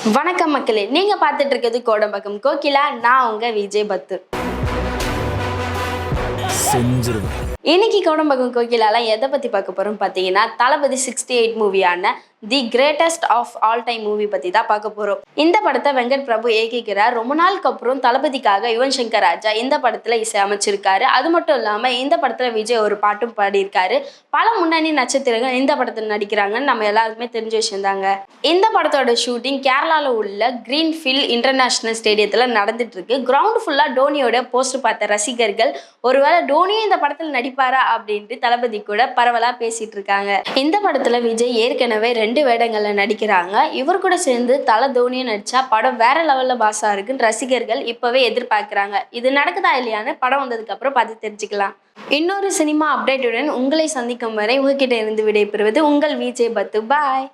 வணக்கம் மக்களே, நீங்க பார்த்துட்டு இருக்கிறது கோடம்பாக்கம் கோகிலா. நான் உங்க விஜய் பத்து. இன்னைக்கு கோடம்பாக்கம் கோகிலால எதை பத்தி பார்க்க போறோம் பார்த்தீங்கன்னா, தளபதி 68 மூவியான the greatest of all time movie பத்தி தான் பார்க்க போறோம். இந்த படத்தை வெங்கட் பிரபு இயக்கிக்கிறார். ரொம்ப நாளுக்கு அப்புறம் தளபதிக்காக யுவன் சங்கர் ராஜா இந்த படத்துல இசை அமைச்சிருக்காரு. அது மட்டும் இல்லாம இந்த படத்துல விஜய் ஒரு பாட்டும் பாடியிருக்காரு. பல முன்னணி நட்சத்திரங்கள் இந்த படத்துல நடிக்கிறாங்கன்னு நம்ம எல்லாருக்குமே தெரிஞ்ச விஷயம் தாங்க. இந்த படத்தோட ஷூட்டிங் கேரளால உள்ள கிரீன்ஃபீல்ட் இன்டர்நேஷனல் ஸ்டேடியத்துல நடந்துட்டு இருக்கு. கிரவுண்ட் ஃபுல்லா டோனியோட போஸ்டர் பார்த்த ரசிகர்கள் ஒருவேளை டோனியும் இந்த படத்துல நடிப்பாரா அப்படின்ட்டு தளபதி கூட பரவலா பேசிட்டு இருக்காங்க. இந்த படத்துல விஜய் ஏற்கனவே 2 வேடங்கள்ல நடிக்கிறாங்க. இவர் கூட சேர்ந்து தோனியும் நடிச்சா படம் வேற லெவல்ல பாஸா இருக்குன்னு ரசிகர்கள் இப்பவே எதிர்பார்க்கிறாங்க. இது நடக்குதா இல்லையான்னு படம் வந்ததுக்கு அப்புறம் பார்த்து தெரிஞ்சுக்கலாம். இன்னொரு சினிமா அப்டேட்டுடன் உங்களை சந்திக்கும் வரை உங்ககிட்ட இருந்து விடைபெறுவது உங்கள் விஜய் பத்து. பாய்.